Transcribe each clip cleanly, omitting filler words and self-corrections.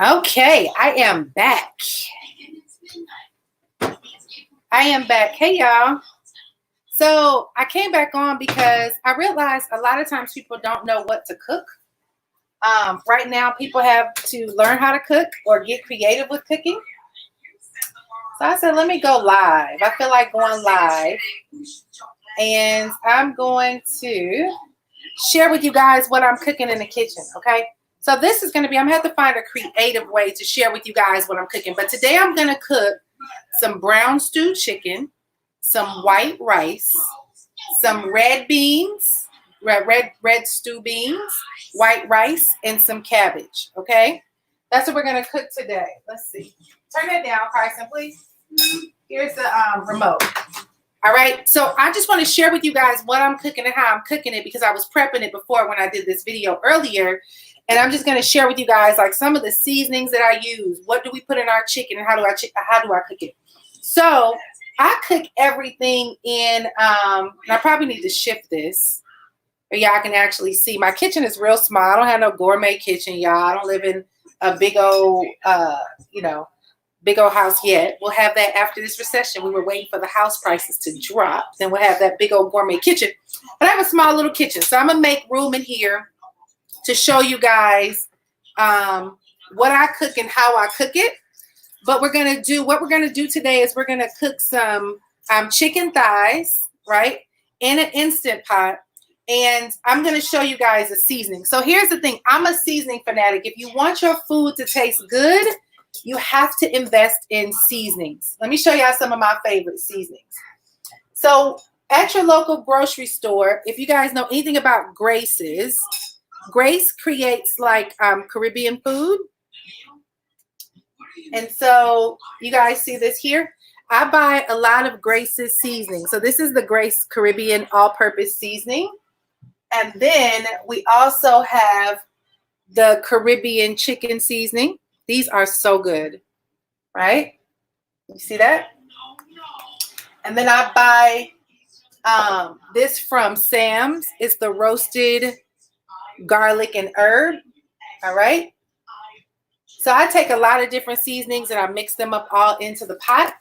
Okay, I am back. Hey, y'all. So I came back on because I realized a lot of times people don't know what to cook. Right now, people have to learn how to cook or get creative with cooking. So I said, let me go live. I feel like going live. And I'm going to share with you guys what I'm cooking in the kitchen, okay? So this is going to be, I'm going to have to find a creative way to share with you guys what I'm cooking. But today I'm going to cook some brown stewed chicken, some white rice, some red beans, red stew beans, white rice, and some cabbage, okay? That's what we're going to cook today. Let's see. Turn that down, Carson, please. Here's the remote. All right, so I just want to share with you guys what I'm cooking and how I'm cooking it because I was prepping it before when I did this video earlier. And I'm just going to share with you guys like some of the seasonings that I use. What do we put in our chicken and how do I cook it? So I cook everything in, and I probably need to shift this but y'all can actually see. My kitchen is real small. I don't have no gourmet kitchen, y'all. I don't live in a big old, big old house yet. We'll have that after this recession. We were waiting for the house prices to drop. Then we'll have that big old gourmet kitchen. But I have a small little kitchen. So I'm going to make room in here to show you guys what I cook and how I cook it. But what we're going to do today is we're going to cook some chicken thighs, right, in an Instant Pot. And I'm going to show you guys a seasoning. So here's the thing. I'm a seasoning fanatic. If you want your food to taste good, you have to invest in seasonings. Let me show y'all some of my favorite seasonings. So at your local grocery store, if you guys know anything about Grace's, Grace creates like Caribbean food. And so you guys see this here. I buy a lot of Grace's seasoning. So this is the Grace Caribbean all-purpose seasoning. And then we also have the Caribbean chicken seasoning. These are so good, right? You see that? And then I buy this from Sam's. It's the roasted garlic and herb, all right? So I take a lot of different seasonings and I mix them up all into the pot.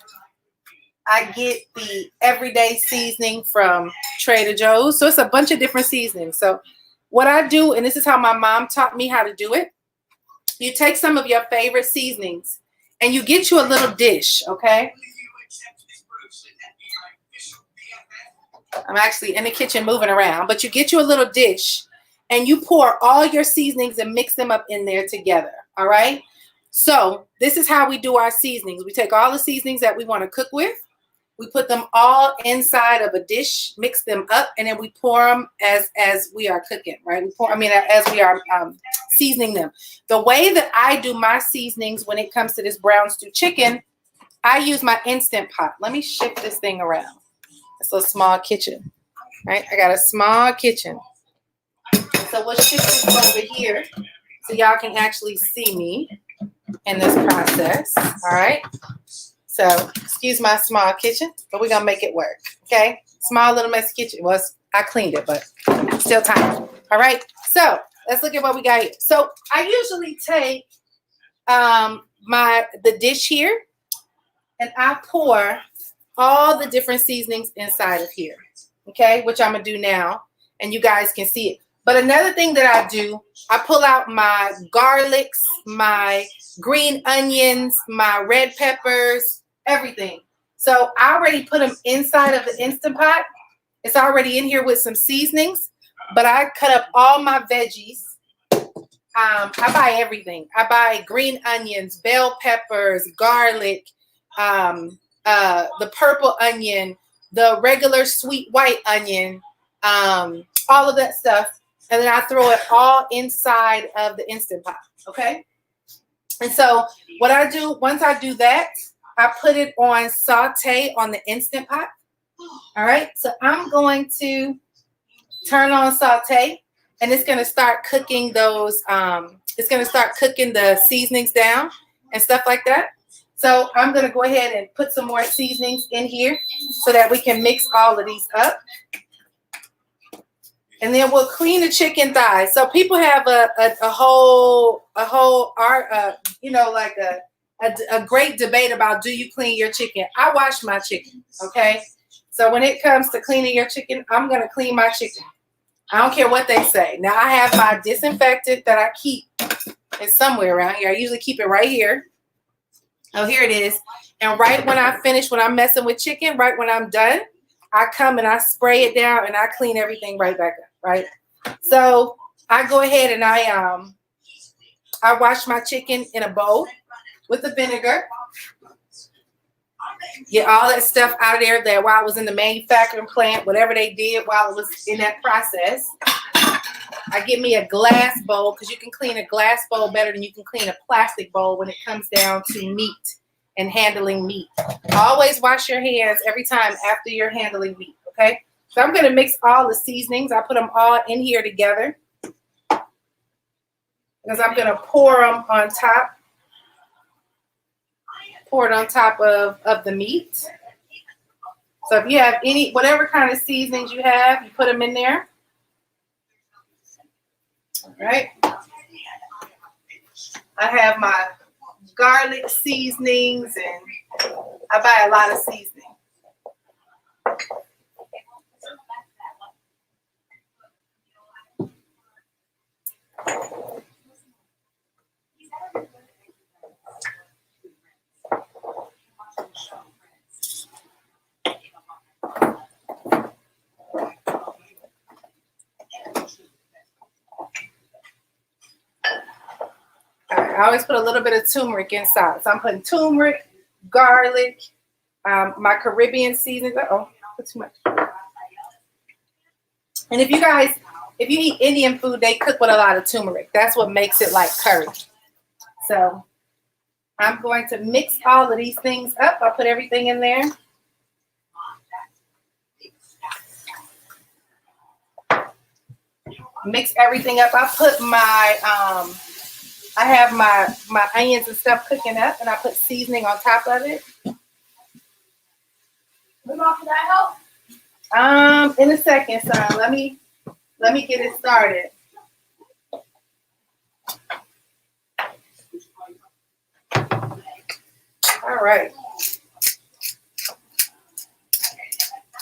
I get the everyday seasoning from Trader Joe's. So it's a bunch of different seasonings. So what I do, and this is how my mom taught me how to do it, you take some of your favorite seasonings and you get you a little dish, okay? I'm actually in the kitchen moving around, but you get you a little dish and you pour all your seasonings and mix them up in there together, all right? So this is how we do our seasonings. We take all the seasonings that we want to cook with. We put them all inside of a dish, mix them up, and then we pour them as we are cooking, right? As we are seasoning them. The way that I do my seasonings when it comes to this brown stew chicken, I use my Instant Pot. Let me shift this thing around. It's a small kitchen, right? I got a small kitchen. So we'll shift this over here so y'all can actually see me in this process, all right? So, excuse my small kitchen, but we're going to make it work, okay? Small little messy kitchen. Well, I cleaned it, but still tiny. All right? So, let's look at what we got here. So, I usually take the dish here, and I pour all the different seasonings inside of here, okay? Which I'm going to do now, and you guys can see it. But another thing that I do, I pull out my garlics, my green onions, my red peppers, everything. So I already put them inside of the Instant Pot. It's already in here with some seasonings, but I cut up all my veggies. I buy everything. I buy green onions, bell peppers, garlic, the purple onion, the regular sweet white onion, all of that stuff. And then I throw it all inside of the Instant Pot, okay? And so what I do, once I do that, I put it on saute on the Instant Pot. All right, so I'm going to turn on saute, and it's going to start cooking those. It's going to start cooking the seasonings down and stuff like that. So I'm going to go ahead and put some more seasonings in here so that we can mix all of these up. And then we'll clean the chicken thighs. So people have a whole art, like a great debate about, do you clean your chicken? I wash my chicken, okay? So when it comes to cleaning your chicken, I'm going to clean my chicken. I don't care what they say. Now, I have my disinfectant that I keep. It's somewhere around here. I usually keep it right here. Oh, here it is. And right when I finish, when I'm messing with chicken, right when I'm done, I come and I spray it down and I clean everything right back up, right? So I go ahead and I wash my chicken in a bowl with the vinegar. Get all that stuff out of there that while I was in the manufacturing plant, whatever they did while it was in that process. I get me a glass bowl because you can clean a glass bowl better than you can clean a plastic bowl when it comes down to meat and handling meat. Always wash your hands every time after you're handling meat, okay? So I'm going to mix all the seasonings. I put them all in here together because I'm going to pour them on top. Pour it on top of the meat. So if you have whatever kind of seasonings you have, you put them in there. All right. I have my garlic seasonings, and I buy a lot of seasoning. I always put a little bit of turmeric inside. So I'm putting turmeric, garlic, my Caribbean seasoning. Uh-oh, put too much. And if you eat Indian food, they cook with a lot of turmeric. That's what makes it like curry. So I'm going to mix all of these things up. I'll put everything in there. Mix everything up. I put my I have my onions and stuff cooking up, and I put seasoning on top of it. Mom, can I help? In a second, son. Let me get it started. All right.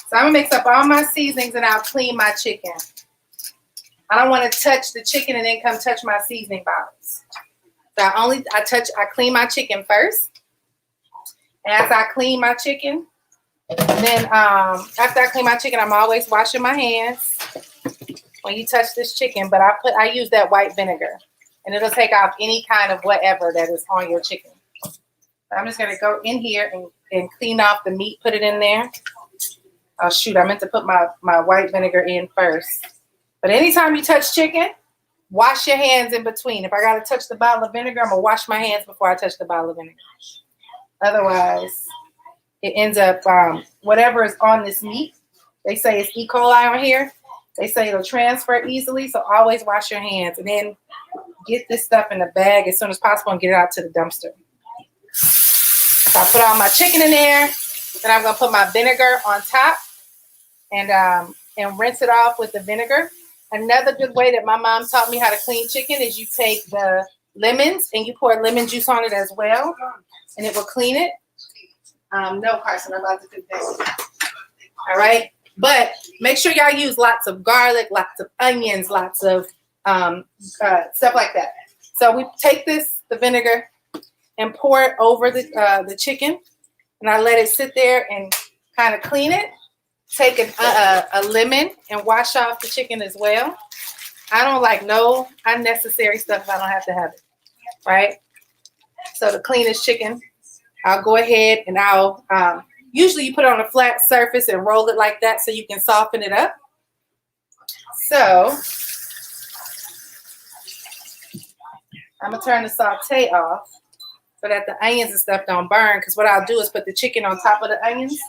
So I'm gonna mix up all my seasonings, and I'll clean my chicken. I don't want to touch the chicken and then come touch my seasoning bottles. So I clean my chicken first. And as I clean my chicken, then after I clean my chicken, I'm always washing my hands when you touch this chicken. But I use that white vinegar, and it'll take off any kind of whatever that is on your chicken. So I'm just gonna go in here and clean off the meat, put it in there. Oh shoot, I meant to put my white vinegar in first. But anytime you touch chicken, wash your hands in between. If I got to touch the bottle of vinegar, I'm going to wash my hands before I touch the bottle of vinegar. Otherwise, it ends up, whatever is on this meat, they say it's E. coli on here. They say it'll transfer easily, so always wash your hands. And then get this stuff in a bag as soon as possible and get it out to the dumpster. So I put all my chicken in there. Then I'm going to put my vinegar on top and rinse it off with the vinegar. Another good way that my mom taught me how to clean chicken is you take the lemons and you pour lemon juice on it as well, and it will clean it. No, Carson, I'm about to do that. All right. But make sure y'all use lots of garlic, lots of onions, lots of stuff like that. So we take the vinegar and pour it over the chicken, and I let it sit there and kind of clean it. Take a lemon and wash off the chicken as well. I don't like no unnecessary stuff if I don't have to have it, right? So to clean this chicken, I'll go ahead and I'll, usually you put it on a flat surface and roll it like that so you can soften it up. So I'm gonna turn the saute off so that the onions and stuff don't burn, because what I'll do is put the chicken on top of the onions.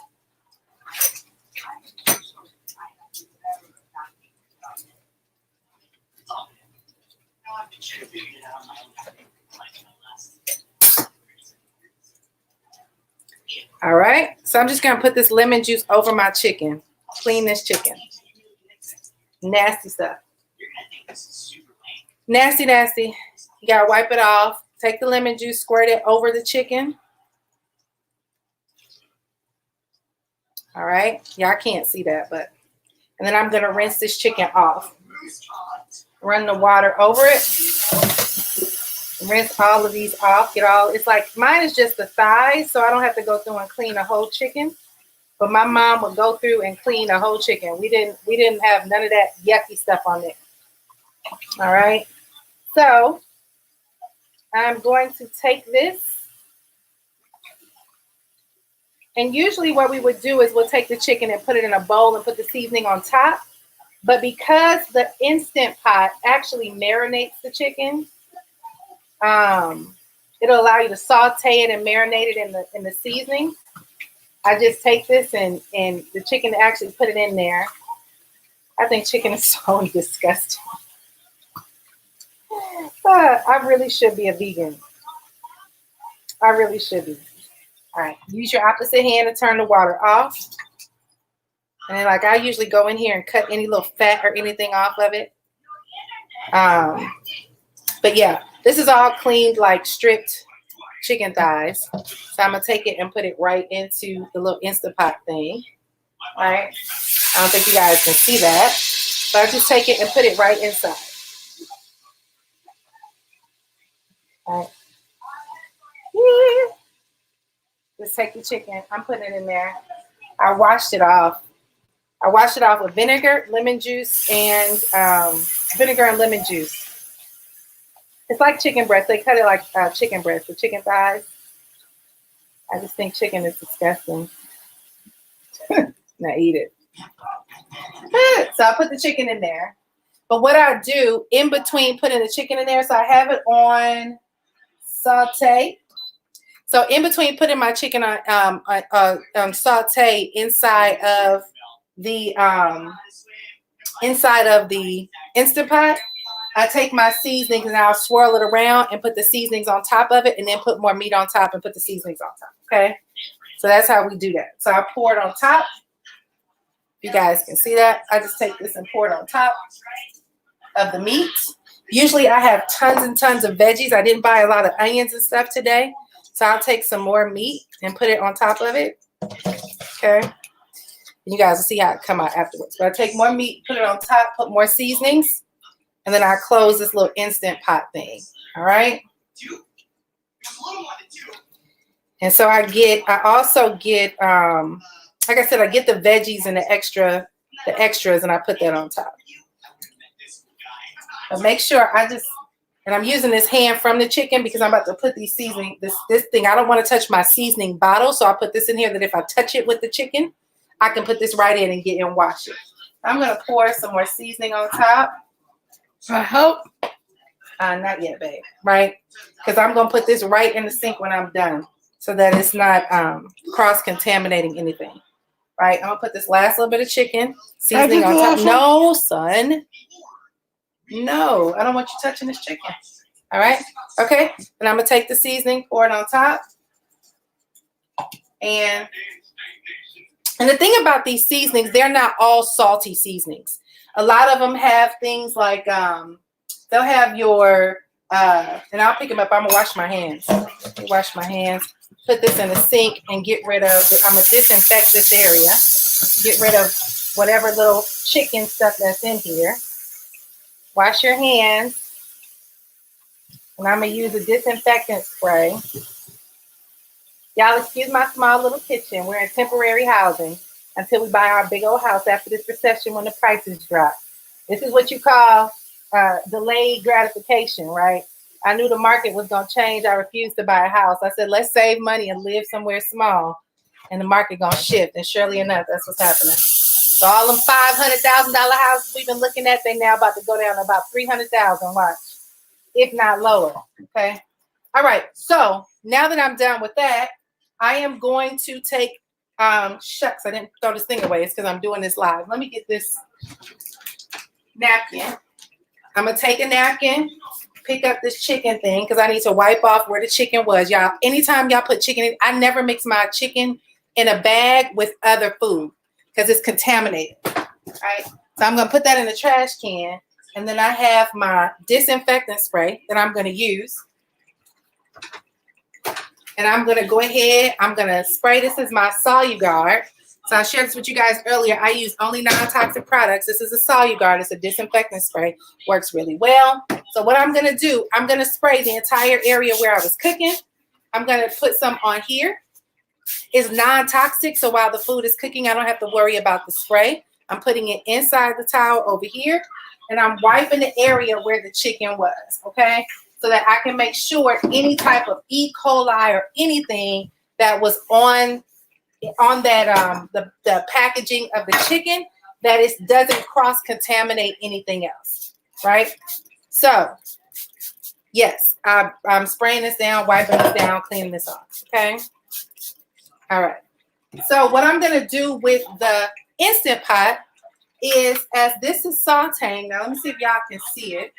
All right, so I'm just gonna put this lemon juice over my chicken. Clean this chicken. Nasty stuff. Nasty, nasty. You gotta wipe it off. Take the lemon juice, squirt it over the chicken. All right. Y'all can't see that, but. And then I'm gonna rinse this chicken off. Run the water over it. Rinse all of these off. Get all. It's like mine is just the thighs, so I don't have to go through and clean a whole chicken. But my mom would go through and clean a whole chicken. We didn't have none of that yucky stuff on it. All right. So I'm going to take this. And usually what we would do is we'll take the chicken and put it in a bowl and put the seasoning on top. But because the Instant Pot actually marinates the chicken, it'll allow you to saute it and marinate it in the seasoning. I just take this and the chicken actually put it in there. I think chicken is so disgusting. I really should be a vegan. I really should be. All right, use your opposite hand to turn the water off. And then, like, I usually go in here and cut any little fat or anything off of it. But yeah, this is all cleaned, like stripped chicken thighs. So I'm gonna take it and put it right into the little Instant Pot thing. All right. I don't think you guys can see that. But I just take it and put it right inside. All right. Yeah. Just take the chicken. I'm putting it in there. I washed it off. I washed it off with vinegar, lemon juice, and vinegar and lemon juice. It's like chicken breast. They cut it like chicken breast with chicken thighs. I just think chicken is disgusting. Now eat it. So I put the chicken in there. But what I do in between putting the chicken in there, so I have it on saute. So in between putting my chicken on saute inside of the Instant Pot, I take my seasonings and I'll swirl it around and put the seasonings on top of it, and then put more meat on top and put the seasonings on top. Okay, so that's how we do that. So I pour it on top. You guys can see that. I just take this and pour it on top of the meat. Usually I have tons and tons of veggies. I didn't buy a lot of onions and stuff today. So I'll take some more meat and put it on top of it. Okay. And you guys will see how it come out afterwards. But I take more meat, put it on top, put more seasonings, and then I close this little Instant Pot thing. All right. And so I also get, like I said, I get the veggies and the extras, and I put that on top. But make sure and I'm using this hand from the chicken because I'm about to put these seasoning, this thing. I don't want to touch my seasoning bottle, so I put this in here that if I touch it with the chicken, I can put this right in and get and wash it. I'm going to pour some more seasoning on top. I hope. Not yet, babe. Right? Because I'm going to put this right in the sink when I'm done so that it's not cross-contaminating anything. Right? I'm going to put this last little bit of chicken seasoning on top. No, son. No, I don't want you touching this chicken. All right? Okay. And I'm going to take the seasoning, pour it on top. And the thing about these seasonings, they're not all salty seasonings. A lot of them have things like, they'll have your, and I'll pick them up. I'm going to wash my hands. Wash my hands. Put this in the sink and get rid of it. I'm going to disinfect this area. Get rid of whatever little chicken stuff that's in here. Wash your hands. And I'm going to use a disinfectant spray. Y'all excuse my small little kitchen. We're in temporary housing until we buy our big old house after this recession when the prices drop. This is what you call delayed gratification, right? I knew the market was going to change. I refused to buy a house. I said, let's save money and live somewhere small. And the market going to shift. And surely enough, that's what's happening. So all them $500,000 houses we've been looking at, they now about to go down to about $300,000, watch, if not lower. Okay. All right. So now that I'm done with that, I am going to take, shucks, I didn't throw this thing away. It's because I'm doing this live. Let me get this napkin. I'm going to take a napkin, pick up this chicken thing because I need to wipe off where the chicken was. Y'all, anytime y'all put chicken in, I never mix my chicken in a bag with other food because it's contaminated. Right? So So I'm going to put that in the trash can. And then I have my disinfectant spray that I'm going to use. And I'm going to go ahead. I'm going to spray. This is my Soluguard. So I shared this with you guys earlier. I use only non-toxic products. This is a Soluguard. It's a disinfectant spray. Works really well. So what I'm going to do, I'm going to spray the entire area where I was cooking. I'm going to put some on here. It's non-toxic. So while the food is cooking, I don't have to worry about the spray. I'm putting it inside the towel over here, and I'm wiping the area where the chicken was, okay? So that I can make sure any type of E. coli or anything that was on that the packaging of the chicken, that it doesn't cross-contaminate anything else, right? So, yes, I'm spraying this down, wiping this down, cleaning this off, okay? All right. So what I'm going to do with the Instant Pot is, as this is sauteing, now let me see if y'all can see it.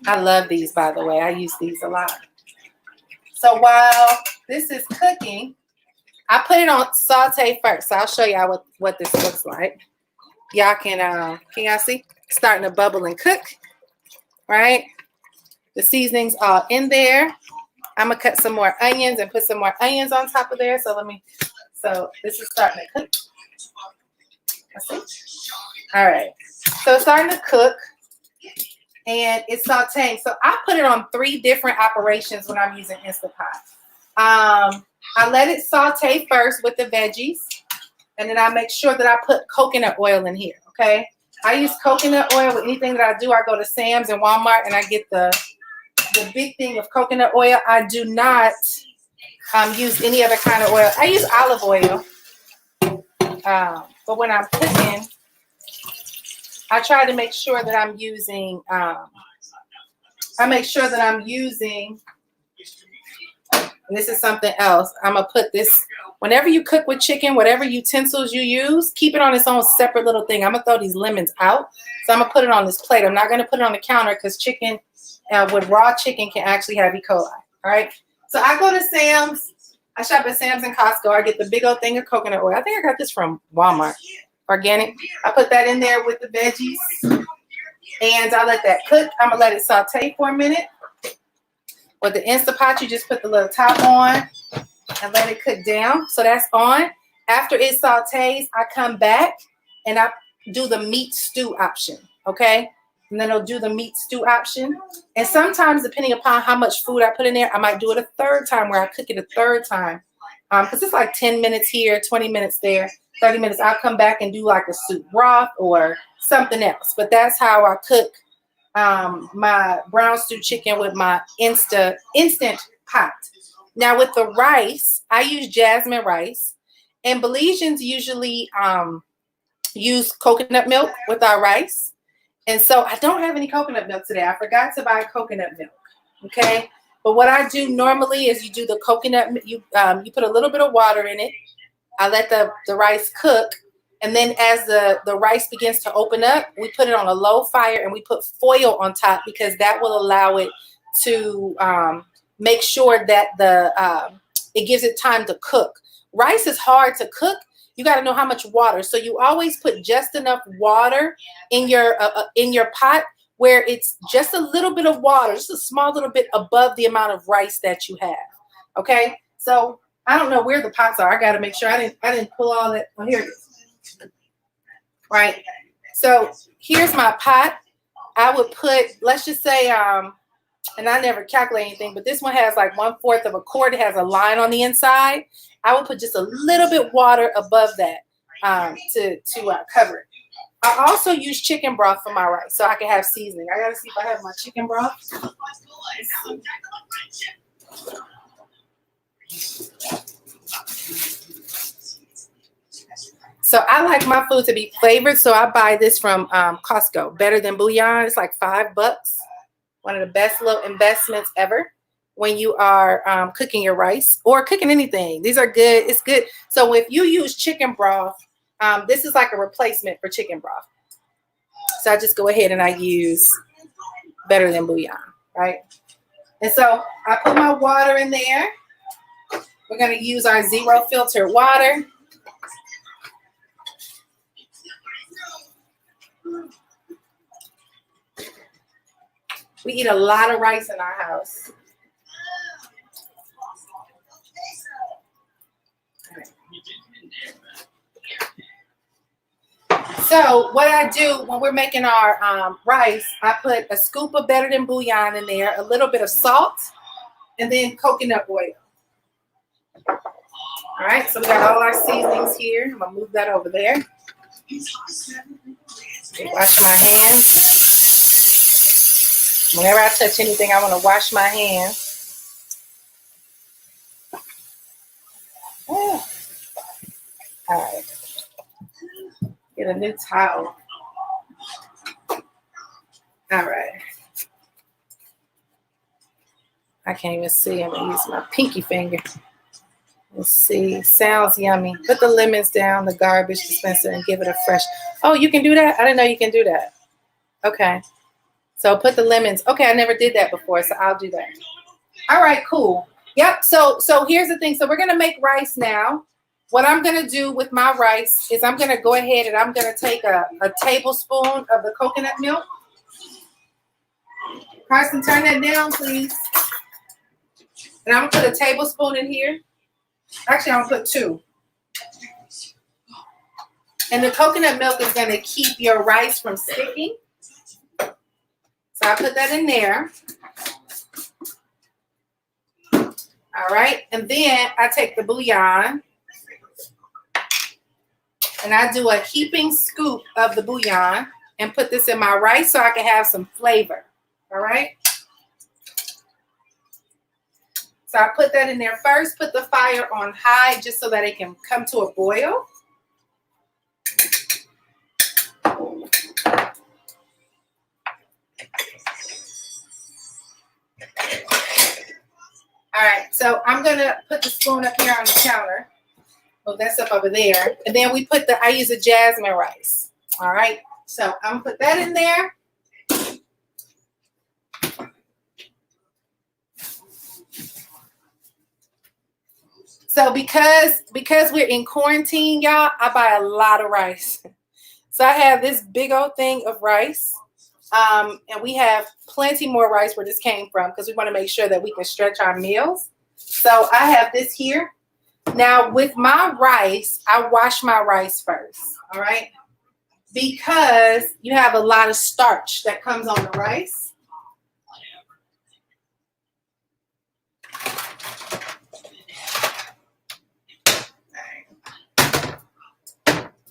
I love these, by the way. I use these a lot. So while this is cooking, I put it on saute first. So I'll show y'all what this looks like. Y'all can y'all see? It's starting to bubble and cook, right? The seasoning's all in there. I'm gonna cut some more onions and put some more onions on top of there. So this is starting to cook. Let's see. All right. So it's starting to cook and it's sauteing. So I put it on 3 different operations when I'm using Instant Pot. I let it saute first with the veggies, and then I make sure that I put coconut oil in here. Okay. I use coconut oil with anything that I do. I go to Sam's and Walmart and I get the big thing of coconut oil. I do not use any other kind of oil. I use olive oil. But when I'm cooking, I try to make sure that I'm using, and this is something else. I'm going to put this, whenever you cook with chicken, whatever utensils you use, keep it on its own separate little thing. I'm going to throw these lemons out. So I'm going to put it on this plate. I'm not going to put it on the counter because chicken, with raw chicken, can actually have E. coli. All right. So I go to Sam's. I shop at Sam's and Costco. I get the big old thing of coconut oil. I think I got this from Walmart. Organic. I put that in there with the veggies. And I let that cook. I'm going to let it saute for a minute. With the Instant Pot, you just put the little top on and let it cook down. So that's on. After it sautés, I come back and I do the meat stew option. Okay. And then I'll do the meat stew option. And sometimes, depending upon how much food I put in there, I might do it a third time, where I cook it a third time. Because it's like 10 minutes here, 20 minutes there, 30 minutes. I'll come back and do like a soup broth or something else. But that's how I cook my brown stew chicken with my Instant Pot. Now with the rice, I use jasmine rice. And Belizeans usually use coconut milk with our rice. And so I don't have any coconut milk today. I forgot to buy coconut milk, okay? But what I do normally is you do the coconut, you put a little bit of water in it. I let the rice cook. And then as the rice begins to open up, we put it on a low fire and we put foil on top, because that will allow it to make sure that it gives it time to cook. Rice is hard to cook. You got to know how much water. So you always put just enough water in your pot where it's just a little bit of water, just a small little bit above the amount of rice that you have. Okay. So I don't know where the pots are. I got to make sure I didn't pull all that. Oh, here it is. Right. So here's my pot. I would put, let's just say, and I never calculate anything, but this one has like 1/4 of a quart. It has a line on the inside. I would put just a little bit water above that to cover it. I also use chicken broth for my rice, so I can have seasoning. I gotta see if I have my chicken broth. So I like my food to be flavored, so I buy this from Costco. Better Than Bouillon. It's like $5. One of the best little investments ever when you are cooking your rice or cooking anything. These are good. It's good. So if you use chicken broth, this is like a replacement for chicken broth. So I just go ahead and I use Better Than Bouillon, right? And so I put my water in there. We're going to use our 0 filtered water. We eat a lot of rice in our house. So what I do when we're making our rice, I put a scoop of better than bouillon in there, a little bit of salt, and then coconut oil. All right, so we got all our seasonings here. I'm gonna move that over there. Wash my hands. Whenever I touch anything, I want to wash my hands. Oh. All right. Get a new towel. All right. I can't even see. I'm going to use my pinky finger. Let's see. Sounds yummy. Put the lemons down the garbage dispenser and give it a fresh. Oh, you can do that? I didn't know you can do that. Okay. So put the lemons. Okay, I never did that before, so I'll do that. All right, cool. Yep. So here's the thing. So we're going to make rice now. What I'm going to do with my rice is I'm going to go ahead and I'm going to take a tablespoon of the coconut milk. Carson, turn that down, please. And I'm going to put a tablespoon in here. Actually, I'm going to put 2. And the coconut milk is going to keep your rice from sticking. So I put that in there. All right. And then I take the bouillon. And I do a heaping scoop of the bouillon and put this in my rice so I can have some flavor. All right. So I put that in there first. Put the fire on high just so that it can come to a boil. All right, so I'm gonna put the spoon up here on the counter. Oh, that's up over there. And then we put I use a jasmine rice. All right, so I'm gonna put that in there. So because we're in quarantine, y'all, I buy a lot of rice. So I have this big old thing of rice. And we have plenty more rice where this came from because we want to make sure that we can stretch our meals. So I have this here. Now with my rice, I wash my rice first, all right? Because you have a lot of starch that comes on the rice.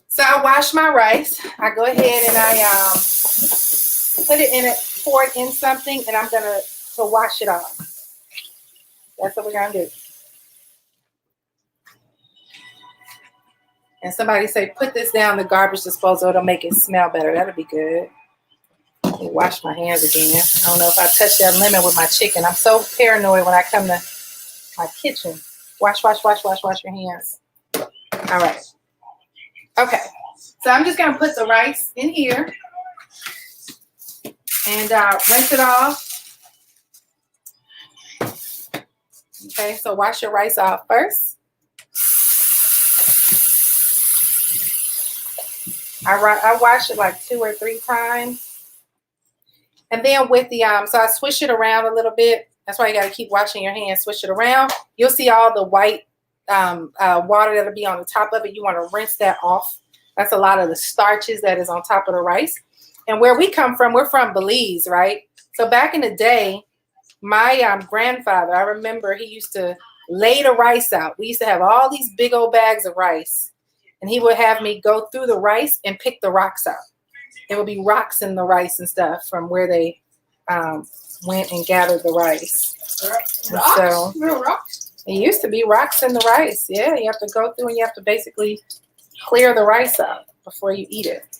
So I wash my rice. I go ahead and I put it in pour it in something, and I'm gonna wash it off. That's what we're gonna do. And somebody say, put this down the garbage disposal. It'll make it smell better. That'll be good. Let me wash my hands again. I don't know if I touched that lemon with my chicken. I'm so paranoid when I come to my kitchen. Wash your hands. All right. Okay. So I'm just gonna put the rice in here. And rinse it off. Okay, so wash your rice off first. I wash it like 2 or 3 times. And then with the, so I swish it around a little bit. That's why you got to keep washing your hands, swish it around. You'll see all the white water that'll be on the top of it. You want to rinse that off. That's a lot of the starches that is on top of the rice. And where we come from, we're from Belize, right? So back in the day, my grandfather, I remember he used to lay the rice out. We used to have all these big old bags of rice. And he would have me go through the rice and pick the rocks out. There would be rocks in the rice and stuff from where they went and gathered the rice. Rocks? So Real rocks? it used to be rocks in the rice. Yeah, you have to go through and you have to basically clear the rice out before you eat it.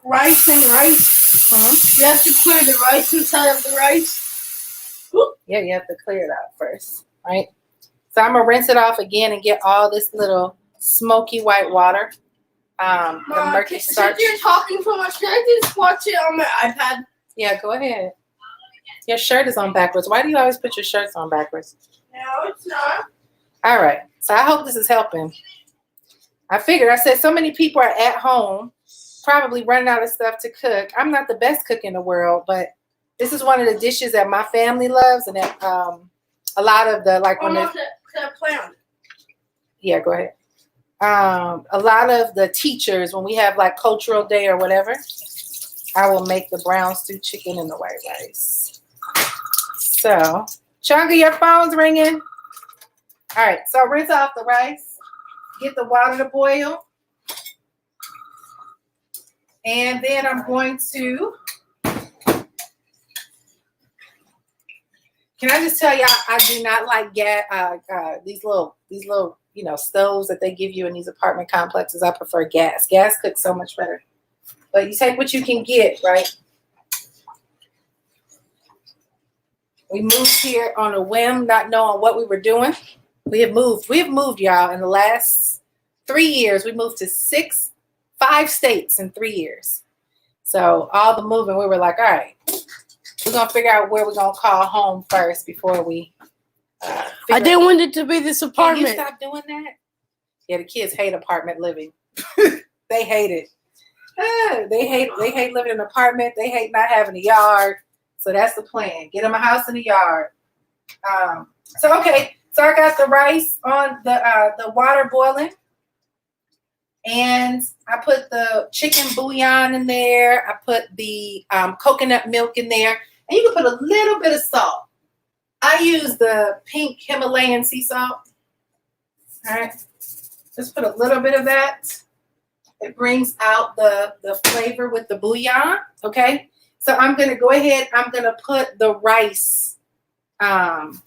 Rice and rice. You have to clear the rice inside of the rice. Yeah, you have to clear it out first, right? So I'm going to rinse it off again and get all this little smoky white water. The murky starch. Since you're talking so much, can I just watch it on my iPad? Yeah, go ahead. Your shirt is on backwards. Why do you always put your shirts on backwards? No, it's not. All right. So I hope this is helping. I figured, I said so many people are at home probably running out of stuff to cook. I'm not the best cook in the world, but this is one of the dishes that my family loves, and that a lot of the yeah, go ahead. A lot of the teachers, when we have like cultural day or whatever, I will make the brown stew chicken and the white rice. So, Chunga, your phone's ringing. All right, so rinse off the rice, get the water to boil, and then I'm going to. Can I just tell y'all, I do not like these little stoves that they give you in these apartment complexes. I prefer gas. Gas cooks so much better. But you take what you can get, right? We moved here on a whim, not knowing what we were doing. We have moved, y'all, in the last 3 years. We moved to 5 states in 3 years. So all the moving, we were like, all right, we're going to figure out where we're going to call home first before we I didn't want it to be this apartment. Can you stop doing that? Yeah, the kids hate apartment living. They hate it. They hate living in an apartment. They hate not having a yard. So that's the plan. Get them a house and a yard. So I got the rice on the water boiling. And I put the chicken bouillon in there. I put the coconut milk in there. And you can put a little bit of salt. I use the pink Himalayan sea salt. All right. Just put a little bit of that. It brings out the flavor with the bouillon. Okay. So I'm going to go ahead. I'm going to put the rice. I'm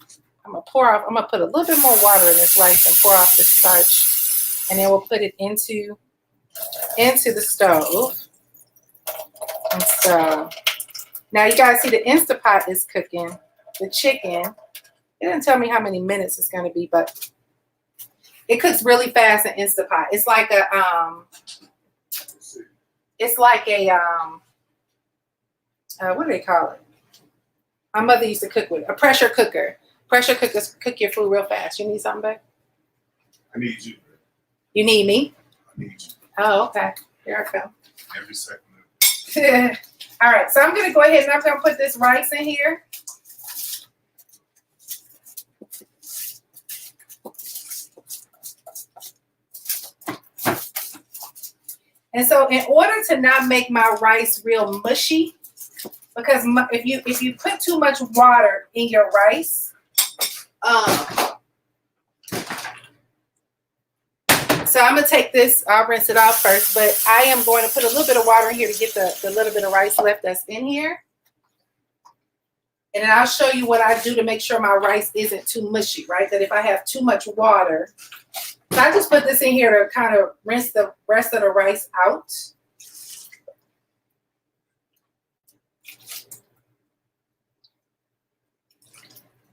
going to put a little bit more water in this rice and pour off the starch. And then we'll put it into the stove. And so now you guys see the Instapot is cooking the chicken. It didn't tell me how many minutes it's going to be, but it cooks really fast in Instapot. It's like what do they call it? My mother used to cook with a pressure cooker. Pressure cookers cook your food real fast. You need something, babe? I need you. You need me? I need you. Oh, okay. Here I come. Every second. All right, so I'm going to go ahead and I'm going to put this rice in here. And so in order to not make my rice real mushy, because if you put too much water in your rice, so I'm going to take this, I'll rinse it off first, but I am going to put a little bit of water in here to get the little bit of rice left that's in here. And then I'll show you what I do to make sure my rice isn't too mushy, right? That if I have too much water, so I just put this in here to kind of rinse the rest of the rice out.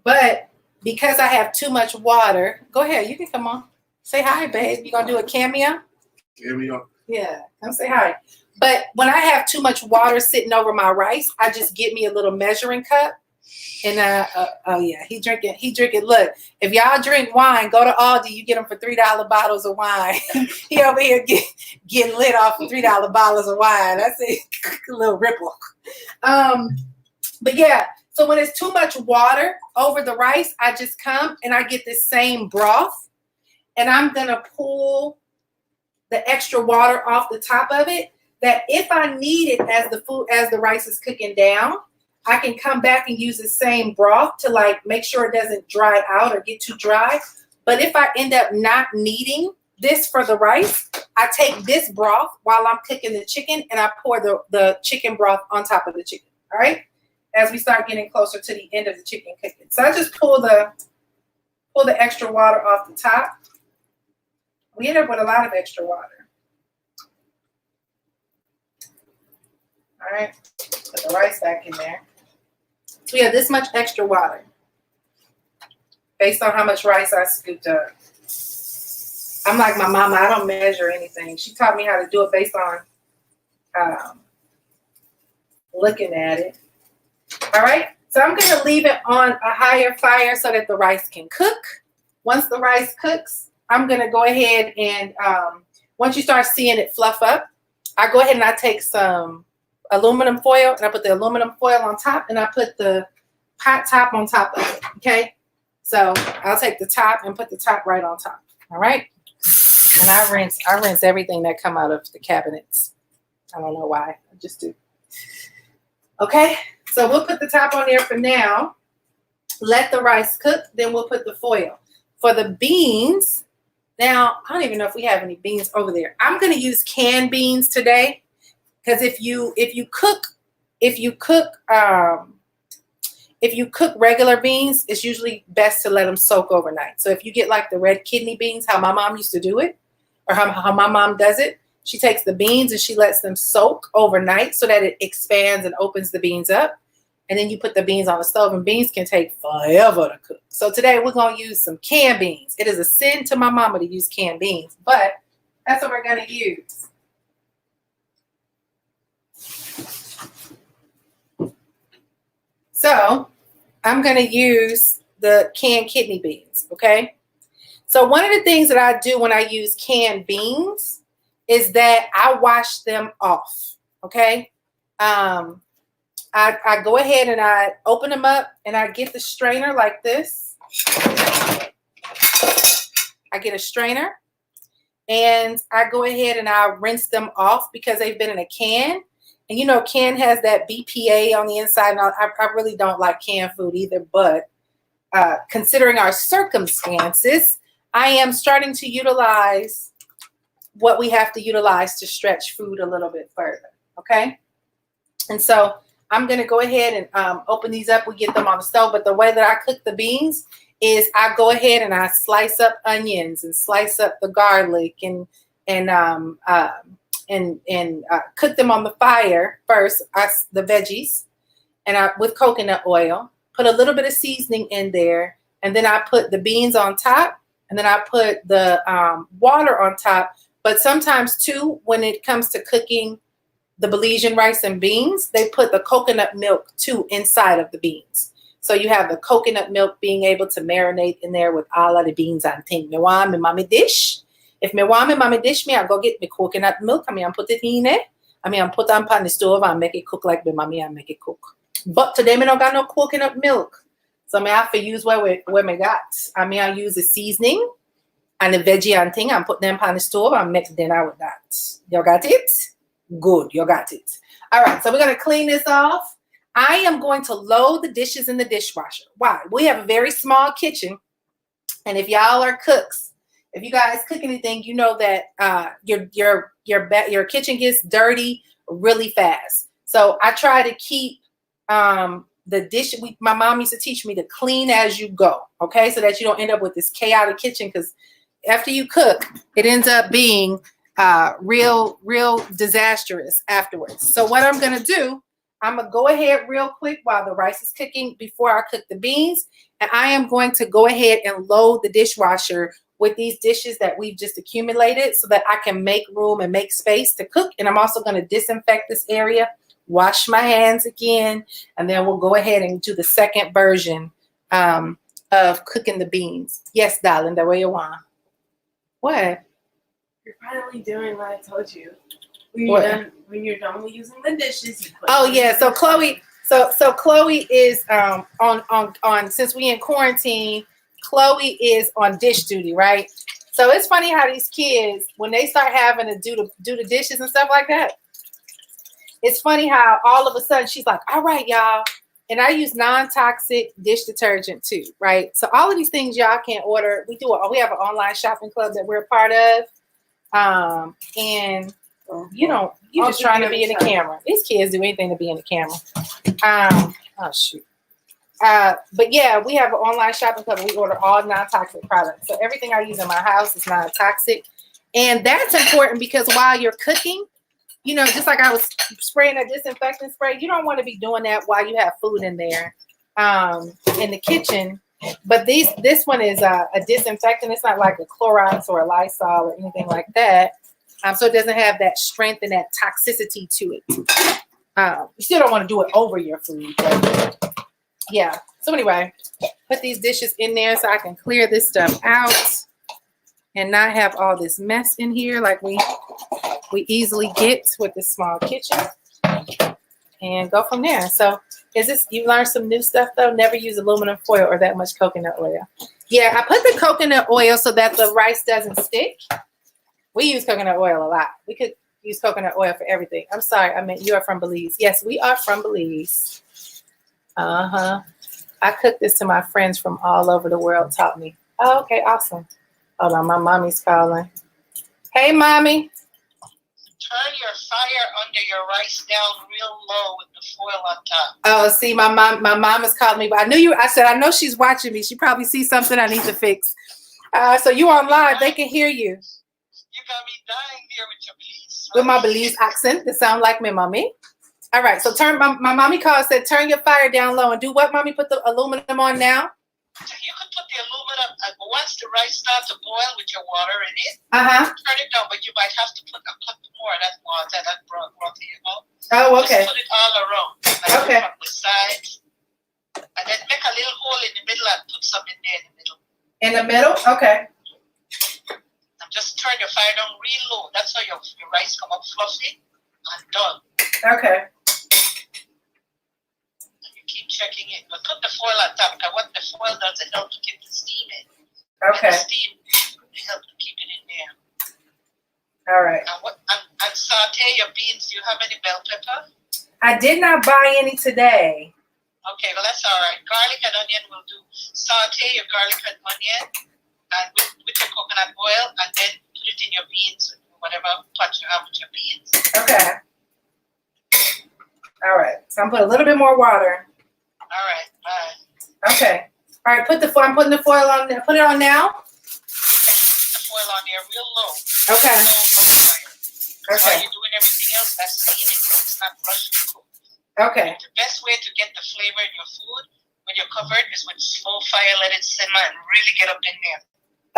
But because I have too much water, go ahead, you can come on. Say hi, babe. You gonna do a cameo? Cameo? Yeah, come say hi. But when I have too much water sitting over my rice, I just get me a little measuring cup. And oh yeah, he drinking. Look, if y'all drink wine, go to Aldi. You get them for $3 bottles of wine. He over here getting lit off for $3 bottles of wine. That's a little ripple. But yeah, so when it's too much water over the rice, I just come and I get this same broth, and I'm gonna pull the extra water off the top of it. That if I need it as the rice is cooking down, I can come back and use the same broth to like make sure it doesn't dry out or get too dry. But if I end up not needing this for the rice, I take this broth while I'm cooking the chicken and I pour the chicken broth on top of the chicken. All right. As we start getting closer to the end of the chicken cooking. So I just pull the extra water off the top. We end up with a lot of extra water. All right. Put the rice back in there. So we have this much extra water based on how much rice I scooped up. I'm like my mama, I don't measure anything. She taught me how to do it based on looking at it. All right, so I'm going to leave it on a higher fire so that the rice can cook. Once the rice cooks, I'm going to go ahead and once you start seeing it fluff up, I go ahead and I take some aluminum foil and I put the aluminum foil on top and I put the pot top on top of it. Okay. So I'll take the top and put the top right on top. All right. And I rinse everything that come out of the cabinets. I don't know why. I just do. Okay. So we'll put the top on there for now. Let the rice cook. Then we'll put the foil. For the beans, now I don't even know if we have any beans over there. I'm going to use canned beans today because if you cook regular beans, it's usually best to let them soak overnight. So if you get like the red kidney beans, how my mom used to do it, or how my mom does it, she takes the beans and she lets them soak overnight so that it expands and opens the beans up. And then you put the beans on the stove, and beans can take forever to cook. So today we're going to use some canned beans. It is a sin to my mama to use canned beans, but that's what we're going to use. So I'm going to use the canned kidney beans, okay? So one of the things that I do when I use canned beans is that I wash them off, okay? I go ahead and I open them up and I get the strainer like this. I get a strainer and I go ahead and I rinse them off because they've been in a can. And you know, can has that BPA on the inside. And I really don't like canned food either, but considering our circumstances, I am starting to utilize what we have to utilize to stretch food a little bit further, okay? And so I'm going to go ahead and open these up. We get them on the stove, but the way that I cook the beans is I go ahead and I slice up onions and slice up the garlic and cook them on the fire first, the veggies, and with coconut oil, put a little bit of seasoning in there, and then I put the beans on top, and then I put the water on top. But sometimes too, when it comes to cooking the Belizean rice and beans, they put the coconut milk too inside of the beans. So you have the coconut milk being able to marinate in there with all of the beans and things. Me want me mommy dish. If me want me mommy dish, me I go get me coconut milk. I mean, I put it in there. I mean, I put it on the stove and make it cook like me mommy and make it cook. But today me don't got no coconut milk. So I have to use where me got. I mean, I use the seasoning and the veggie and thing and put them on the stove and make dinner with that. You got it? Good, you got it. All right, so we're going to clean this off. I am going to load the dishes in the dishwasher. Why? We have a very small kitchen. And if y'all are cooks, if you guys cook anything, you know that your kitchen gets dirty really fast. So I try to keep the dish. My mom used to teach me to clean as you go, okay? So that you don't end up with this chaotic kitchen, because after you cook, it ends up being real disastrous afterwards. So what I'm going to do, I'm going to go ahead real quick while the rice is cooking before I cook the beans. And I am going to go ahead and load the dishwasher with these dishes that we've just accumulated so that I can make room and make space to cook. And I'm also going to disinfect this area, wash my hands again, and then we'll go ahead and do the second version of cooking the beans. Yes, darling, the way you want. What? You're finally doing what I told you. When you're done with using the dishes, you put So Chloe, so Chloe is on since we in quarantine, Chloe is on dish duty, right? So it's funny how these kids, when they start having to do the dishes and stuff like that, it's funny how all of a sudden she's like, all right, y'all. And I use non-toxic dish detergent too, right? So all of these things y'all can order. We have an online shopping club that we're a part of. And you just trying to be in the camera. These kids do anything to be in the camera. Oh shoot. But yeah, we have an online shopping club. We order all non-toxic products. So everything I use in my house is non-toxic. And that's important because while you're cooking, just like I was spraying a disinfectant spray, you don't want to be doing that while you have food in there in the kitchen. But this one is a disinfectant. It's not like a Clorox or a Lysol or anything like that. So it doesn't have that strength and that toxicity to it. You still don't want to do it over your food. But yeah. So anyway, put these dishes in there so I can clear this stuff out and not have all this mess in here like we we easily get with this small kitchen and go from there. So is this, you learned some new stuff though? Never use aluminum foil or that much coconut oil. Yeah, I put the coconut oil so that the rice doesn't stick. We use coconut oil a lot. We could use coconut oil for everything. I'm sorry, I meant you are from Belize. Yes, we are from Belize. Uh-huh. I cooked this to my friends from all over the world, taught me. Oh, okay, awesome. Hold on, my mommy's calling. Hey, mommy. Turn your fire under your rice down real low with the foil on top. Oh, see, my mom is calling me. But I knew you. I said, I know she's watching me. She probably sees something I need to fix. So you on live. They can hear you. You got me dying here with your Belize. With my Belize accent. That sound like me, mommy. All right. So turn, my mommy called, said, turn your fire down low and do what, mommy? Put the aluminum on now? You can put the aluminum, once the rice starts to boil with your water in it, turn it down, but you might have to put a cup more of that water, that broth you know. Oh, okay. Just put it all around. Like Okay. from the sides. And then make a little hole in the middle and put some in there in the middle. In the middle? Okay. And just turn your fire down real low. That's how your rice come up fluffy and done. Okay. Keep checking it, but put the foil on top because what the foil does, it helps to keep the steam in. Okay. And the steam, it helps to keep it in there. All right. And saute your beans. Do you have any bell pepper? I did not buy any today. Okay, well that's all right. Garlic and onion will do. Saute your garlic and onion and with your coconut oil, and then put it in your beans, whatever pot you have with your beans. Okay. All right. So I'm putting a little bit more water. All right, bye. Okay. All right, I'm putting the foil on there. Put it on now. Put the foil on there real low. Okay. Low on fire. Okay. While you're doing everything else, that's seasoning, so it's not rushed to cook. Okay. The best way to get the flavor in your food when you're covered is with slow fire, let it simmer and really get up in there.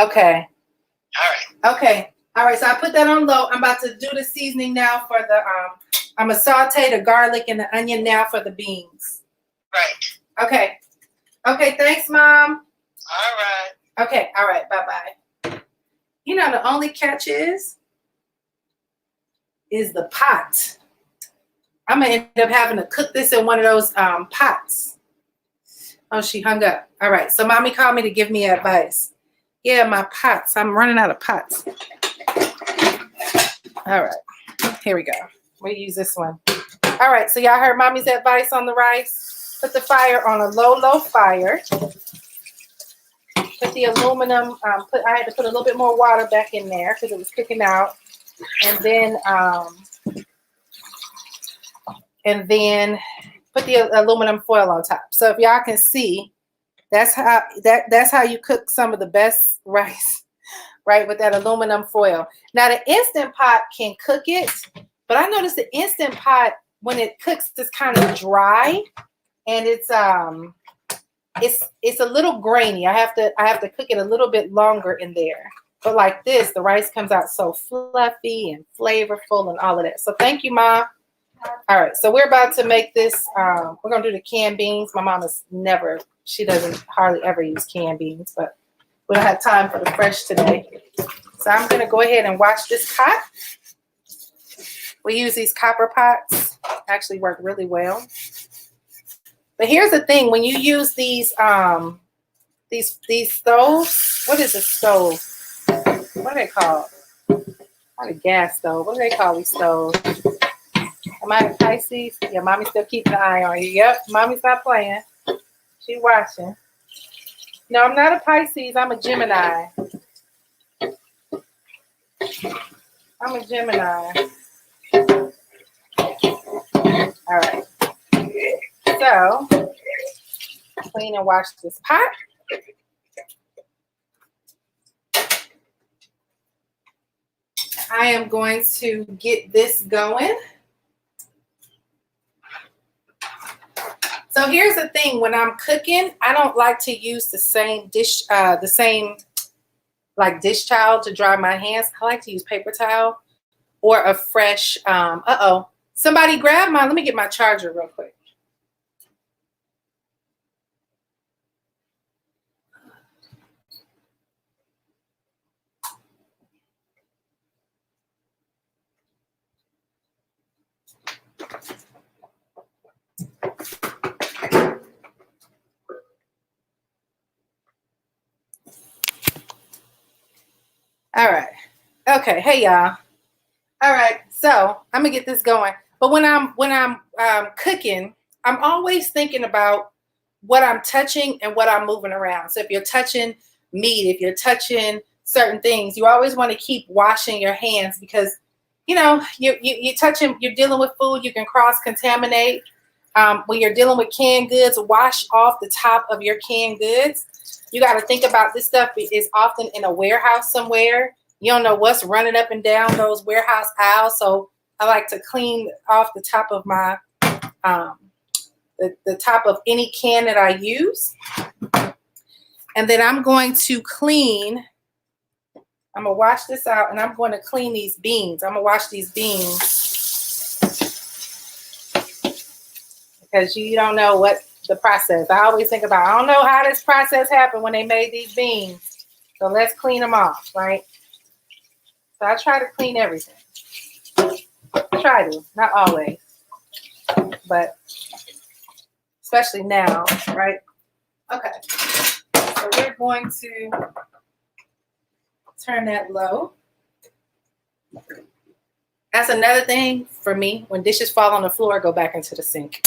Okay. All right. Okay. All right, so I put that on low. I'm about to do the seasoning now for the, I'm going to saute the garlic and the onion now for the beans. Right. Okay. Okay, thanks, Mom. All right. Okay, all right, bye-bye. You know, the only catch is the pot. I'm going to end up having to cook this in one of those pots. Oh, she hung up. All right, so Mommy called me to give me advice. Yeah, my pots. I'm running out of pots. All right, here we go. We'll use this one. All right, so y'all heard Mommy's advice on the rice. Put the fire on a low fire. Put the aluminum, I had to put a little bit more water back in there because it was cooking out. And then put the aluminum foil on top. So if y'all can see, that's how you cook some of the best rice, right? With that aluminum foil. Now the Instant Pot can cook it, but I noticed the Instant Pot, when it cooks, it's kind of dry. And it's a little grainy. I have to cook it a little bit longer in there. But like this, the rice comes out so fluffy and flavorful and all of that. So thank you, Mom. All right, so we're about to make this. We're gonna do the canned beans. My mom she doesn't hardly ever use canned beans, but we don't have time for the fresh today. So I'm gonna go ahead and wash this pot. We use these copper pots. Actually work really well. But here's the thing: when you use these stoves, what is a stove? What are they called? Not a gas stove. What do they call these stoves? Am I a Pisces? Yeah, Mommy's still keeping an eye on you. Yep, Mommy's not playing. She's watching. No, I'm not a Pisces. I'm a Gemini. I'm a Gemini. All right. So, clean and wash this pot. I am going to get this going. So here's the thing: when I'm cooking, I don't like to use the same dish towel to dry my hands. I like to use paper towel or a fresh. Somebody grab mine. Let me get my charger real quick. All right. Okay. Hey, y'all. All right. So I'm gonna get this going. But when I'm cooking, I'm always thinking about what I'm touching and what I'm moving around. So if you're touching meat, if you're touching certain things, you always want to keep washing your hands because you're touching, you're dealing with food, you can cross contaminate. When you're dealing with canned goods, wash off the top of your canned goods. You got to think about this stuff is often in a warehouse somewhere. You don't know what's running up and down those warehouse aisles. So I like to clean off the top of my, the top of any can that I use. And then I'm going to wash this out and I'm going to clean these beans. I'm going to wash these beans because you don't know what the process. I always think about, I don't know how this process happened when they made these beans. So let's clean them off, right? So I try to clean everything. I try to, not always, but especially now, right? Okay. So we're going to turn that low. That's another thing for me. When dishes fall on the floor, go back into the sink.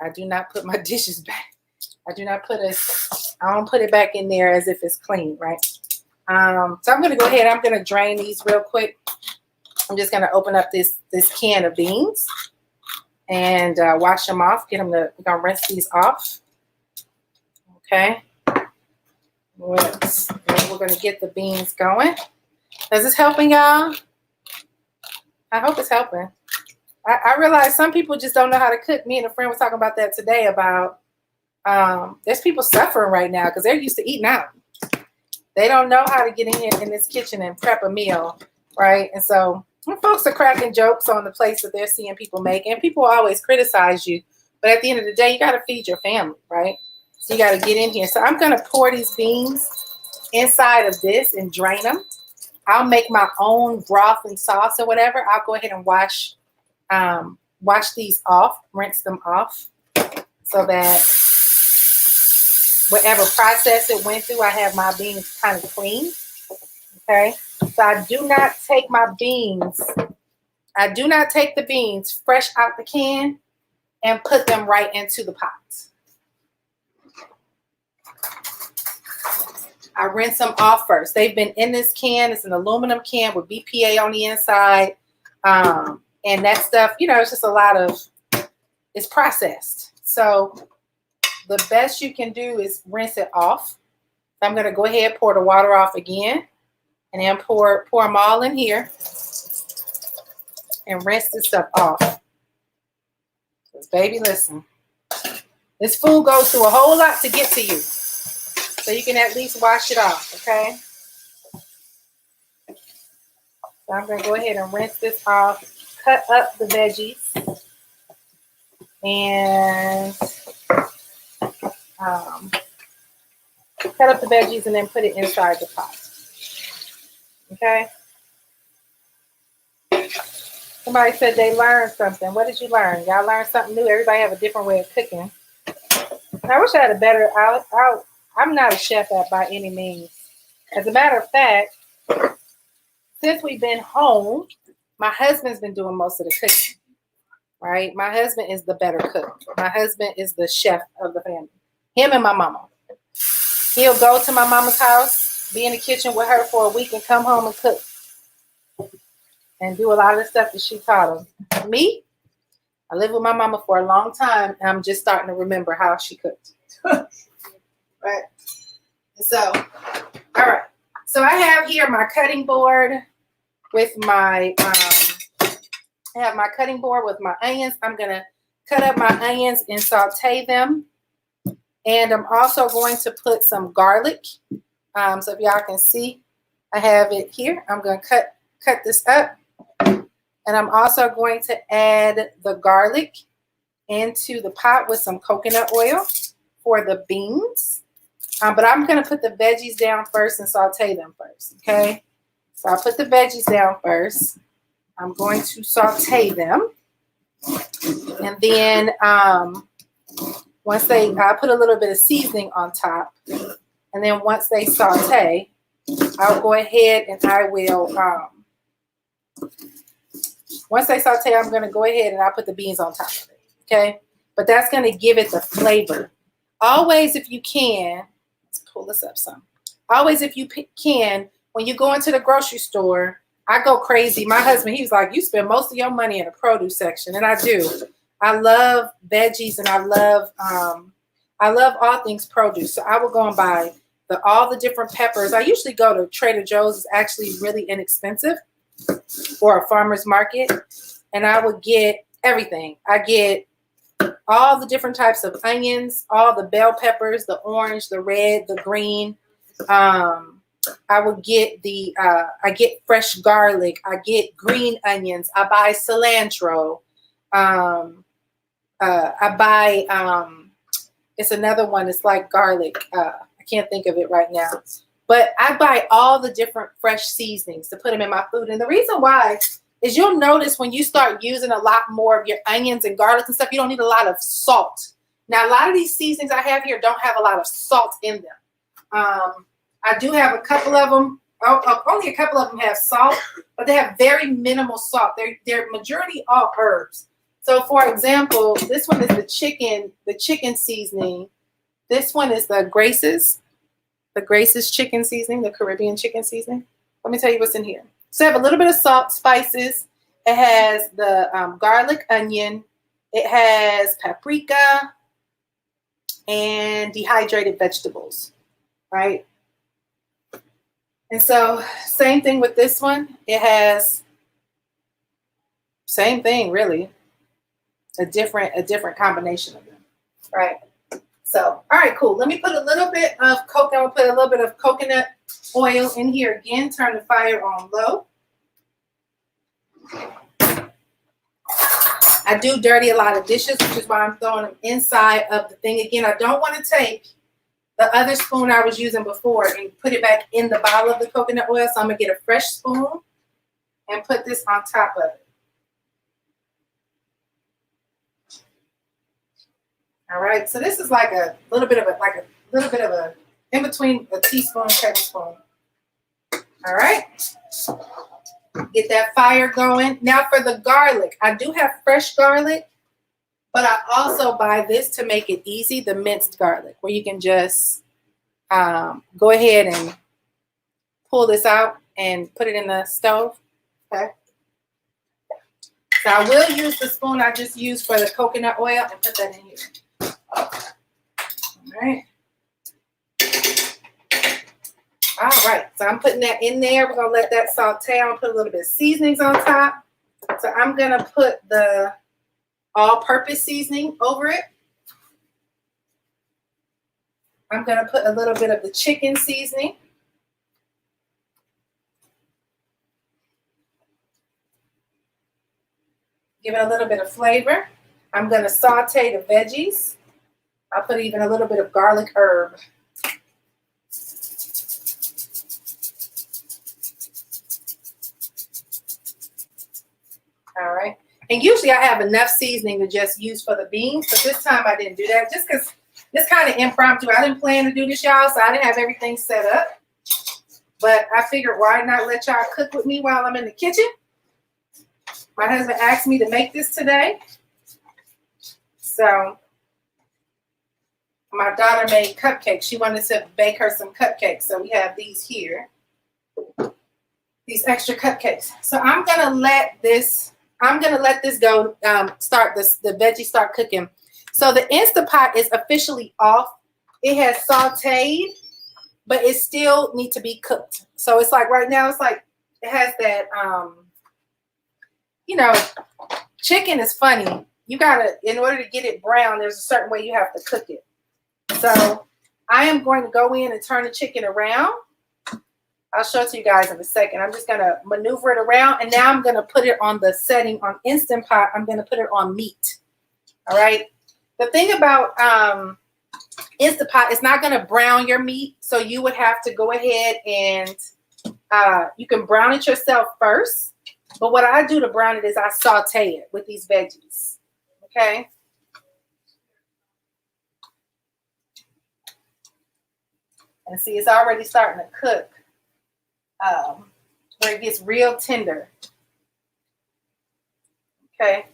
I do not put my dishes back. I don't put it back in there as if it's clean, right? So I'm going to go ahead. I'm going to drain these real quick. I'm just going to open up this can of beans and wash them off. We're going to rinse these off. Okay. We're going to get the beans going. Is this helping, y'all? I hope it's helping. I realize some people just don't know how to cook. Me and a friend were talking about that today about there's people suffering right now because they're used to eating out. They don't know how to get in here in this kitchen and prep a meal, right? And so folks are cracking jokes on the plates that they're seeing people make, and people always criticize you. But at the end of the day, you got to feed your family, right? So you got to get in here. So I'm going to pour these beans inside of this and drain them. I'll make my own broth and sauce or whatever. I'll go ahead and wash these off, rinse them off so that whatever process it went through, I have my beans kind of clean. Okay. So I do not take the beans fresh out the can and put them right into the pot. I rinse them off first. They've been in this can. It's an aluminum can with BPA on the inside. And that stuff, it's just it's processed. So the best you can do is rinse it off. So I'm going to go ahead, pour the water off again, and then pour them all in here and rinse this stuff off. Because baby, listen, this food goes through a whole lot to get to you. So you can at least wash it off, okay? So I'm going to go ahead and rinse this off, cut up the veggies, and and then put it inside the pot. Okay? Somebody said they learned something. What did you learn? Y'all learned something new? Everybody have a different way of cooking. I wish I had a better... I'm not a chef by any means. As a matter of fact, since we've been home, my husband's been doing most of the cooking, right? My husband is the better cook. My husband is the chef of the family. Him and my mama. He'll go to my mama's house, be in the kitchen with her for a week and come home and cook. And do a lot of the stuff that she taught him. Me, I lived with my mama for a long time, and I'm just starting to remember how she cooked. Right. So, all right. So I have here my cutting board with my onions. I'm gonna cut up my onions and saute them. And I'm also going to put some garlic. So if y'all can see, I have it here. I'm gonna cut this up. And I'm also going to add the garlic into the pot with some coconut oil for the beans. But I'm going to put the veggies down first and saute them first, okay? So I'll put the veggies down first. I'm going to saute them. And then I put a little bit of seasoning on top. And then once they saute, I'll go ahead and I will, once they saute, I'm going to go ahead and I'll put the beans on top of it. Okay. But that's going to give it the flavor. Always, if you can, let's pull this up some. Always, if you can, when you go into the grocery store, I go crazy. My husband, he's like, you spend most of your money in the produce section. And I do. I love veggies and I love all things produce. So I will go and buy all the different peppers. I usually go to Trader Joe's. It's actually really inexpensive, or a farmer's market. And I would get everything. I get all the different types of onions, all the bell peppers, the orange, the red, the green. I would get I get fresh garlic. I get green onions. I buy cilantro. I buy, it's another one. It's like garlic. I can't think of it right now. But I buy all the different fresh seasonings to put them in my food. And the reason why is you'll notice when you start using a lot more of your onions and garlic and stuff, you don't need a lot of salt. Now, a lot of these seasonings I have here don't have a lot of salt in them. I do have a couple of them. Only a couple of them have salt, but they have very minimal salt. They're majority all herbs. So, for example, this one is the chicken seasoning. This one is the Grace's chicken seasoning, the Caribbean chicken seasoning. Let me tell you what's in here. So I have a little bit of salt, spices. It has the garlic, onion. It has paprika and dehydrated vegetables, right? And so same thing with this one. It has same thing, really. A different combination of them, right? So, all right, cool. Let me put a little bit of coconut. I'll put a little bit of coconut oil in here again. Turn the fire on low. I do dirty a lot of dishes, which is why I'm throwing them inside of the thing. Again, I don't want to take the other spoon I was using before and put it back in the bottle of the coconut oil. So I'm going to get a fresh spoon and put this on top of it. All right, so this is like a little bit of a in between a teaspoon and tablespoon. All right, get that fire going. Now for the garlic, I do have fresh garlic, but I also buy this to make it easy, the minced garlic, where you can just go ahead and pull this out and put it in the stove. Okay. So I will use the spoon I just used for the coconut oil and put that in here. All right. All right. So I'm putting that in there. We're going to let that saute. I'm going to put a little bit of seasonings on top. So I'm going to put the all-purpose seasoning over it. I'm going to put a little bit of the chicken seasoning. Give it a little bit of flavor. I'm going to saute the veggies. I'll put even a little bit of garlic herb. All right. And usually I have enough seasoning to just use for the beans, but this time I didn't do that just because it's kind of impromptu. I didn't plan to do this, y'all, so I didn't have everything set up. But I figured, why not let y'all cook with me while I'm in the kitchen? My husband asked me to make this today. So my daughter made cupcakes. She wanted to bake her some cupcakes. So we have these here, these extra cupcakes. So I'm going to let this go, the veggies start cooking. So the Instant Pot is officially off. It has sauteed, but it still needs to be cooked. So it's like right now, it's like it has that, chicken is funny. You gotta, in order to get it brown, there's a certain way you have to cook it. So I am going to go in and turn the chicken around. I'll show it to you guys in a second. I'm just gonna maneuver it around, and now I'm gonna put it on the setting on Instant Pot. I'm gonna put it on meat. All right. The thing about Instant Pot is not gonna brown your meat, so you would have to go ahead and you can brown it yourself first. But what I do to brown it is I saute it with these veggies. Okay. And see, it's already starting to cook where it gets real tender. Okay.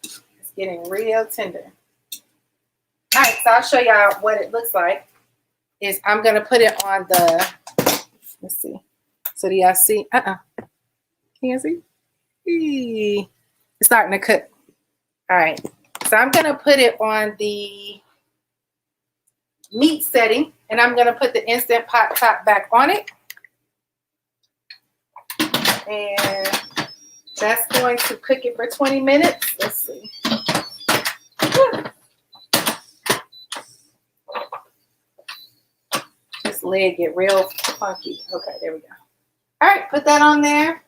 It's getting real tender. All right, so I'll show y'all what it looks like. I'm going to put it on the, let's see. So do y'all see? Can you see? It's starting to cook. All right. So I'm going to put it on the meat setting, and I'm going to put the Instant Pot top back on it. And that's going to cook it for 20 minutes. Let's see. This lid get real funky. Okay, there we go. All right, put that on there.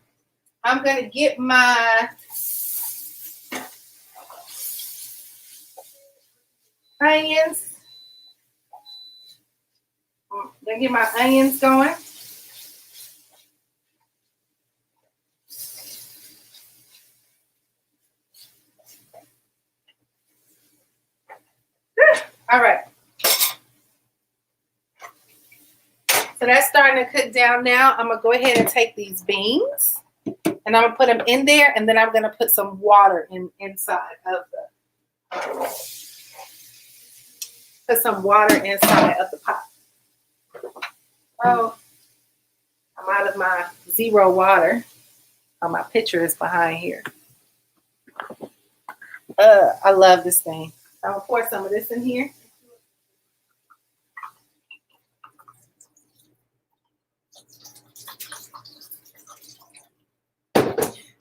I'm going to get my onions. I'm going to get my onions going. All right. So that's starting to cook down now. I'm going to go ahead and take these beans and I'm going to put them in there, and then I'm going to put some water inside of the put some water inside of the pot. Oh, I'm out of my zero water. Oh, my picture is behind here. I love this thing. I'm going to pour some of this in here.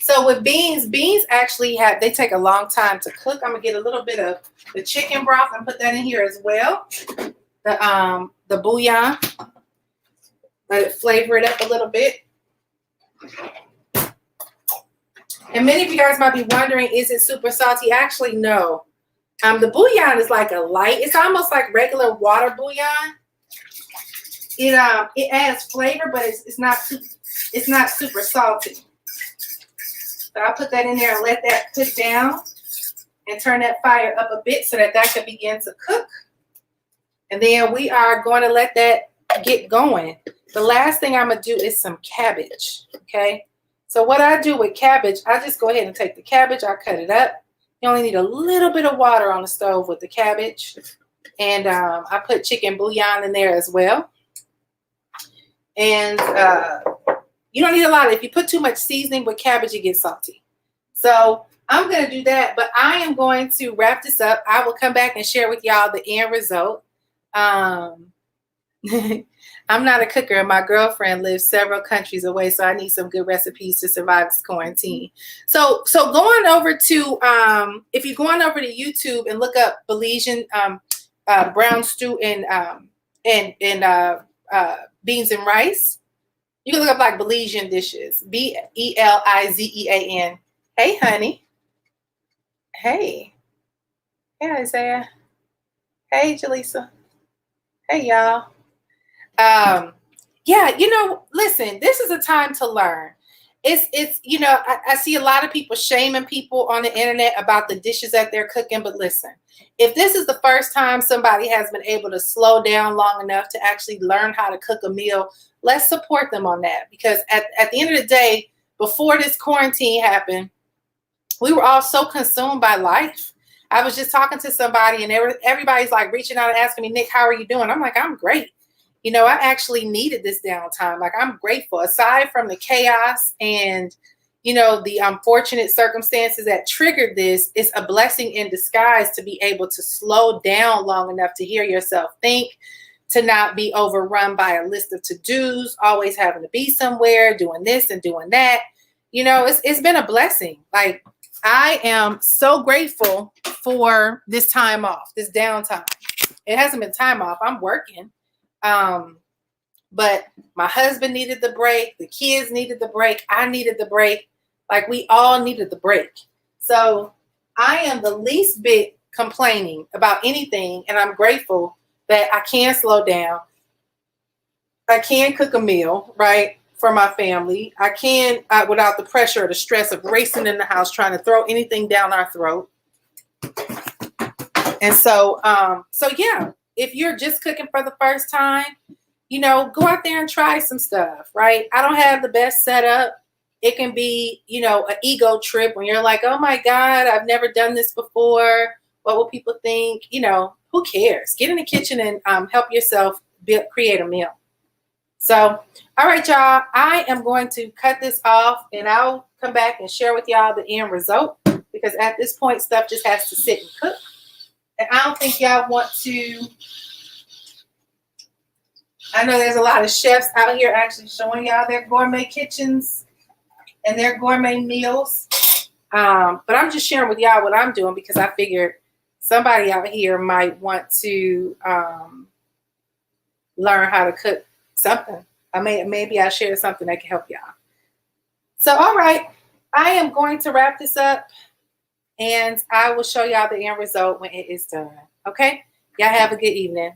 So with beans actually they take a long time to cook. I'm gonna get a little bit of the chicken broth and put that in here as well. The bouillon. Let it flavor it up a little bit. And many of you guys might be wondering, is it super salty? Actually, no. The bouillon is like a light. It's almost like regular water bouillon. It adds flavor, but it's not super salty. So I'll put that in there and let that cook down and turn that fire up a bit so that can begin to cook. And then we are going to let that get going. The last thing I'm going to do is some cabbage, okay? So what I do with cabbage, I just go ahead and take the cabbage, I cut it up. You only need a little bit of water on the stove with the cabbage. And I put chicken bouillon in there as well. And you don't need a lot. If you put too much seasoning with cabbage, it gets salty. So I'm going to do that, but I am going to wrap this up. I will come back and share with y'all the end result. I'm not a cooker, and my girlfriend lives several countries away, so I need some good recipes to survive this quarantine. So going over to, if you're going over to YouTube and look up Belizean brown stew and beans and rice, you can look up like Belizean dishes, Belizean. Hey, honey. Hey. Hey, Isaiah. Hey, Jaleesa. Hey, y'all. Yeah, listen, this is a time to learn. It's I see a lot of people shaming people on the internet about the dishes that they're cooking, but listen, if this is the first time somebody has been able to slow down long enough to actually learn how to cook a meal, let's support them on that, because at the end of the day, before this quarantine happened, we were all so consumed by life. I was just talking to somebody and everybody's like reaching out and asking me, Nick, how are you doing? I'm like, I'm great. I actually needed this downtime. Like, I'm grateful. Aside from the chaos and, the unfortunate circumstances that triggered this, it's a blessing in disguise to be able to slow down long enough to hear yourself think, to not be overrun by a list of to-dos, always having to be somewhere, doing this and doing that. It's been a blessing. Like, I am so grateful for this time off, this downtime. It hasn't been time off. I'm working. But my husband needed the break. The kids needed the break. I needed the break. Like, we all needed the break. So I am the least bit complaining about anything. And I'm grateful that I can slow down. I can cook a meal, right, for my family. I can, without the pressure or the stress of racing in the house, trying to throw anything down our throat. And so, yeah, if you're just cooking for the first time, you know, go out there and try some stuff, right? I don't have the best setup. It can be, you know, an ego trip when you're like, oh my God, I've never done this before. What will people think? You know, who cares? Get in the kitchen and help yourself create a meal. So, all right, y'all, I am going to cut this off and I'll come back and share with y'all the end result, because at this point, stuff just has to sit and cook. And I don't think y'all want to. I know there's a lot of chefs out here actually showing y'all their gourmet kitchens and their gourmet meals. But I'm just sharing with y'all what I'm doing, because I figured somebody out here might want to learn how to cook something. Maybe I share something that can help y'all. So, all right, I am going to wrap this up, and I will show y'all the end result when it is done. Okay? Y'all have a good evening.